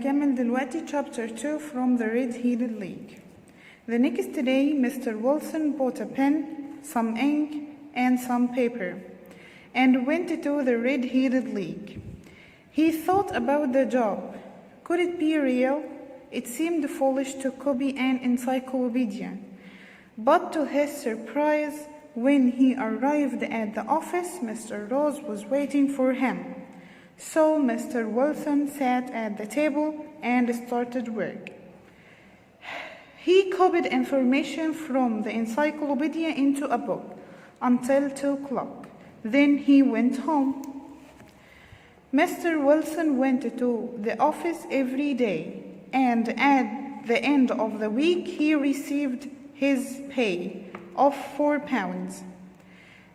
هنكمل دلوقتي chapter 2 from the Red-Headed League. The next day, Mr. Wilson bought a pen, some ink, and some paper, and went to the Red-Headed League. He thought about the job. Could it be real? It seemed foolish to copy an encyclopedia. But to his surprise, when he arrived at the office, Mr. Rose was waiting for him. So Mr. Wilson sat at the table and started work. He copied information from the encyclopedia into a book until 2 o'clock. Then he went home. Mr. Wilson went to the office every day, and at the end of the week he received his pay of £4.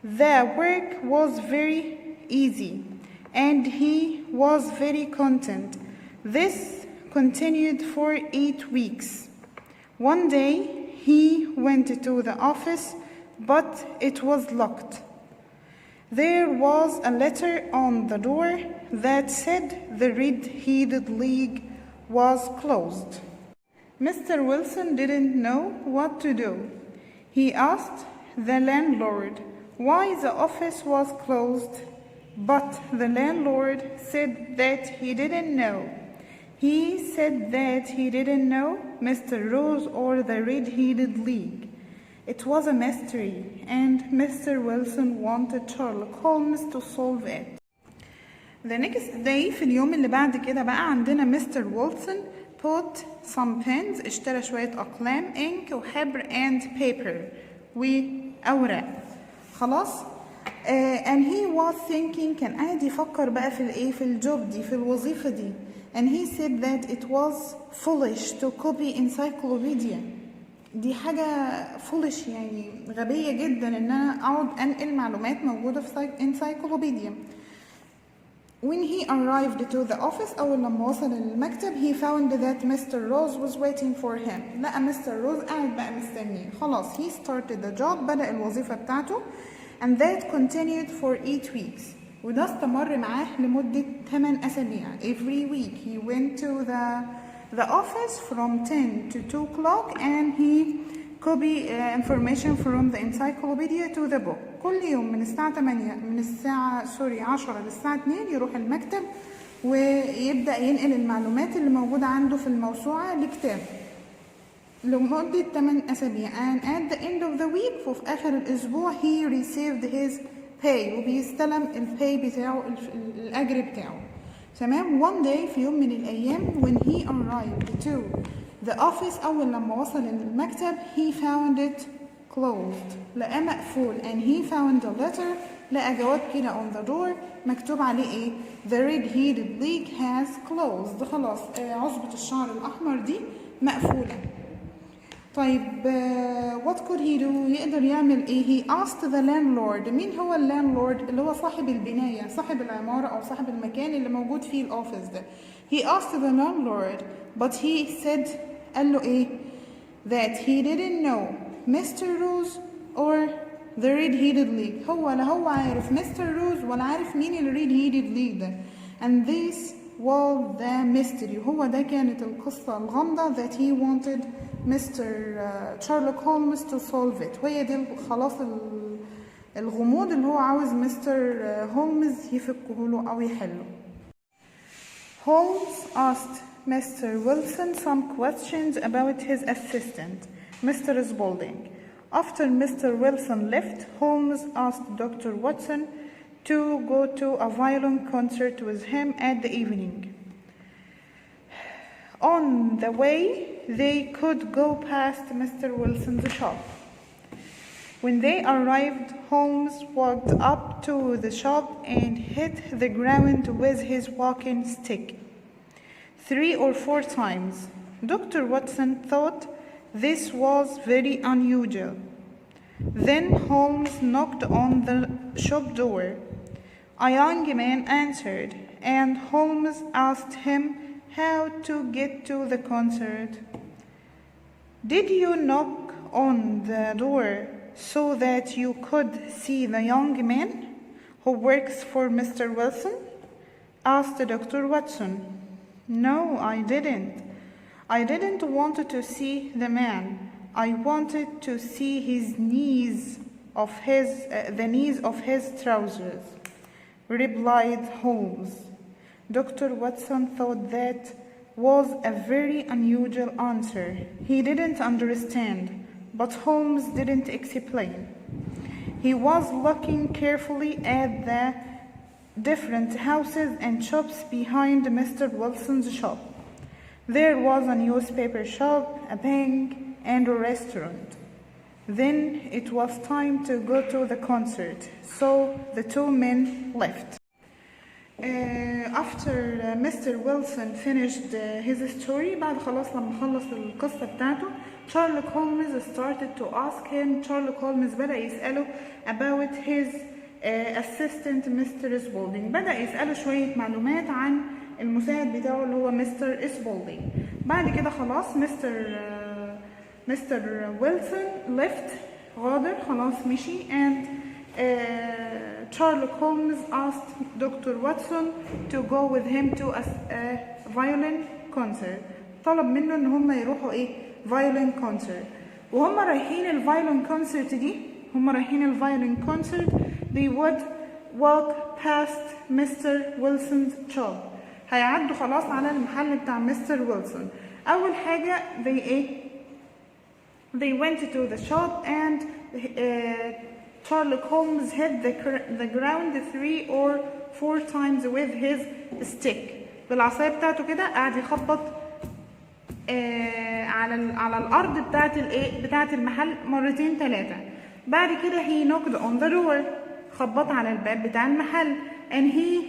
The work was very easy, and he was very content. This continued for 8 weeks. One day he went to the office, but it was locked. There was a letter on the door that said the Red-Headed League was closed. Mr. Wilson didn't know what to do. He asked the landlord why the office was closed, but the landlord said that he didn't know. He said that he didn't know Mr. Rose or the Red-Headed League. It was a mystery, and Mr. Wilson wanted Sherlock Holmes to solve it. The next day, في اليوم اللي بعد كده بقى عندنا Mr. Wilson bought some pens, اشترى شوية أقلام, ink وحبر and paper وأوراق. خلاص؟ and he was thinking, كان قاعد يفكر بقى في الإيه؟ في الجوب دي، في الوظيفة دي. And he said that it was foolish to copy encyclopedia. دي حاجة foolish يعني غبية جدا إن أنا أقعد أنقل معلومات موجودة في encyclopedia. When he arrived to the office, أول لما وصل المكتب, he found that Mr. Rose was waiting for him. لقى Mr. Rose قاعد بقى مستنيه. خلاص, he started the job, بدأ الوظيفة بتاعته, and that continued for 8 weeks. وده استمر معاه لمدة 8 أسابيع. Every week he went to the office from 10 to 2 o'clock and he copied information from the encyclopedia to the book. كل يوم من الساعة 10 للساعة 2 يروح المكتب ويبدأ ينقل المعلومات اللي موجودة عنده في الموسوعة لكتاب لمدة 8 أسابيع. And at the end of the week, وفي آخر الأسبوع, he received his pay, وبيستلم الباي بتاعه, الأجر بتاعه. تمام. One day, في يوم من الأيام, when he arrived to the office, أول لما وصل المكتب, he found it closed. لقى مقفول. And he found a letter, لقى جواب كده on the door مكتوب عليه إيه؟ The Red-Headed League has closed. خلاص, عصبة الشعر الأحمر دي مقفولة. طيب, what could he do? يقدر يعمل إيه؟ He asked the landlord. مين هو landlord؟ اللي هو صاحب البناية, صاحب العمارة أو صاحب المكان اللي موجود فيه الأوفيس ده. He asked the landlord, but he said, قال له إيه؟ That he didn't know Mr. Rose or the Red-Headed League. لا هو عارف Mr. Rose ولا عارف مين ال Red-Headed League ده. And this was the mystery. هو ده كانت القصة الغامضة that he wanted Mr. Sherlock Holmes to solve it. وهي دي خلاص الغموض اللي هو عاوز Mr. Holmes يفكه له أو يحله. Holmes asked Mr. Wilson some questions about his assistant, Mr. Spaulding. After Mr. Wilson left, Holmes asked Dr. Watson to go to a violin concert with him at the evening. On the way, they could go past Mr. Wilson's shop. When they arrived, Holmes walked up to the shop and hit the ground with his walking stick 3 or 4 times. Dr. Watson thought this was very unusual. Then Holmes knocked on the shop door. A young man answered, and Holmes asked him how to get to the concert. Did you knock on the door so that you could see the young man who works for Mr. Wilson? Asked Dr. Watson. No, I didn't. I didn't want to see the man. I wanted to see the knees of his trousers, replied Holmes. Dr. Watson thought that was a very unusual answer. He didn't understand, but Holmes didn't explain. He was looking carefully at the different houses and shops behind Mr. Wilson's shop. There was a newspaper shop, a bank, and a restaurant. Then it was time to go to the concert, so the two men left. After Mr. Wilson finished his story, بعد خلاص لما خلص القصة بتاعته, Sherlock Holmes started to ask him. Sherlock Holmes بدأ يسأله about his assistant Mr. Spaulding. بدأ يسأله شوية معلومات عن المساعد بتاعه اللي هو Mr. Spaulding. بعد كده خلاص Mr. Wilson left, غادر خلاص مشي, and Sherlock Holmes asked Dr. Watson to go with him to a violin concert. طلب منه ان هم يروحوا violin concert. وهم رايحين الviolin concert, they would walk past Mr. Wilson's shop. هيعدوا خلاص على المحل بتاع Mr. Wilson. أول حاجة they went to the shop, and Sherlock Holmes hit the ground 3 or 4 times with his stick. بالعصاية بتاعته كده قاعد يخبط على الأرض بتاعت المحل 2 3. بعد كده he knocked on the door, خبط على الباب بتاع المحل, and he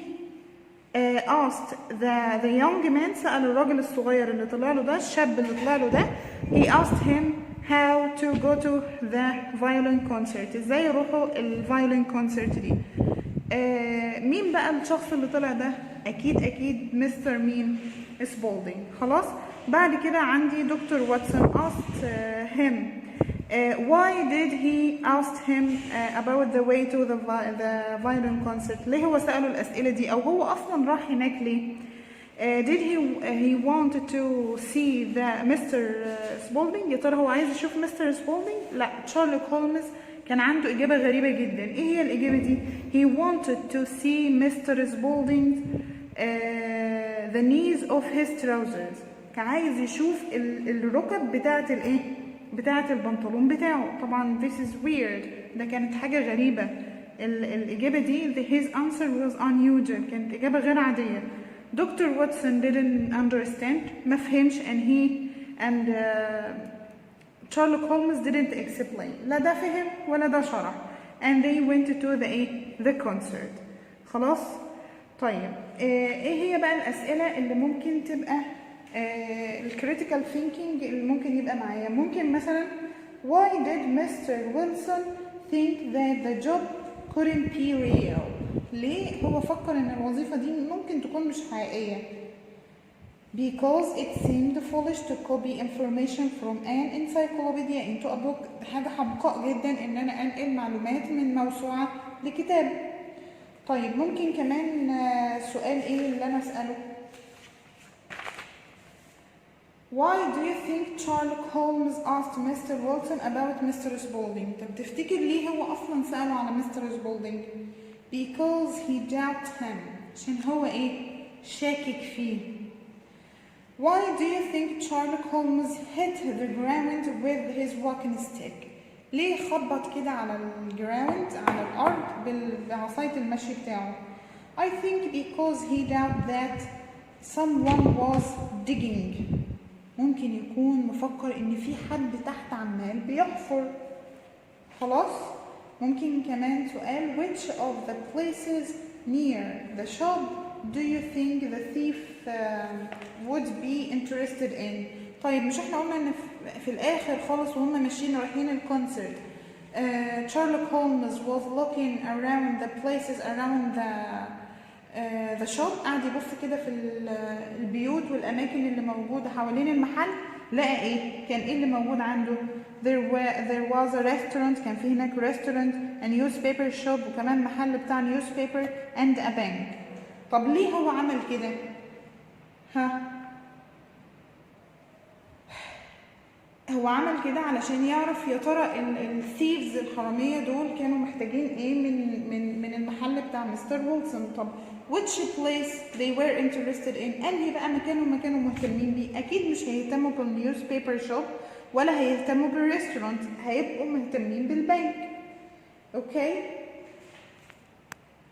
asked the young man, سأل الراجل الصغير اللي طلع له ده, الشاب اللي طلع له ده, he asked him how to go to the violin concert, ازاي يروحوا الviolin concert دي. مين بقى الشخص اللي طلع ده؟ اكيد مستر مين؟ Spaulding. خلاص. بعد كده عندي دكتور واتسون asked him why did he ask him about the way to the violin concert. ليه هو سأله الأسئلة دي، أو هو أصلا راح هناك ليه؟ did he wanted to see the Mr. Spaulding. يا ترى هو عايز يشوف مستر Spaulding؟ لا، شارلوك هولمز كان عنده إجابة غريبة جدا. إيه هي الإجابة دي؟ he wanted to see Mr. Spaulding the knees of his trousers. كان عايز يشوف الركب بتاعة البنطلون بتاعه. طبعا this is weird، ده كانت حاجة غريبة. الإجابة دي his answer was unusual، كانت إجابة غير عادية. دكتور واتسون didn't understand، ما فهمش، and Sherlock Holmes didn't explain. لا ده فهم ولا ده شرح. and they went to the concert. خلاص. طيب ايه هي بقى الأسئلة اللي ممكن تبقى الكريتيكال ثينكينج اللي ممكن يبقى معايا؟ ممكن مثلا why did Mr. Wilson think that the job couldn't be real. ليه هو فكر ان الوظيفة دي ممكن تكون مش حقيقية؟ because it seemed foolish to copy information from an encyclopedia into a book. حاجة حمقاء جدا ان انا انقل معلومات من موسوعة لكتاب. طيب ممكن كمان سؤال ايه اللي انا اسأله؟ Why do you think Sherlock Holmes asked Mr. Wilson about Mr. Spaulding. طب تفتكر ليه هو أصلا سأله على Mr. Spaulding؟ because he doubted him، عشان هو شاكك فيه. Why do you think Sherlock Holmes hit the ground with his walking stick؟ ليه خبط كده على الجراوند، على الأرض بعصاية المشي بتاعه؟ I think because he doubted that someone was digging. ممكن يكون مفكر ان في حد تحت عمال بيحفر. خلاص. ممكن كمان سؤال which of the places near the shop do you think the thief would be interested in. طيب مش احنا قلنا ان في الاخر خالص وهم ماشيين رايحين الكونسرت Sherlock Holmes was looking around the places around the shop، قاعد يبص كده في البيوت والاماكن اللي موجوده حوالين المحل، لقى كان اللي موجود عنده؟ there was a restaurant، كان في هناك restaurant، a newspaper shop، وكمان محل بتاع newspaper and a bank. طب ليه هو عمل كده؟ ها، هو عمل كده علشان يعرف يا ترى الثيفز الحرامية دول كانوا محتاجين ايه من المحل بتاع مستر ويلسون. طب which place they were interested in، انهي بقى مكان كانوا مهتمين بيه؟ اكيد مش هيهتموا بالنيوز بيبر شوب ولا هيهتموا بالريستورانت، هيبقوا مهتمين بالبنك. اوكي،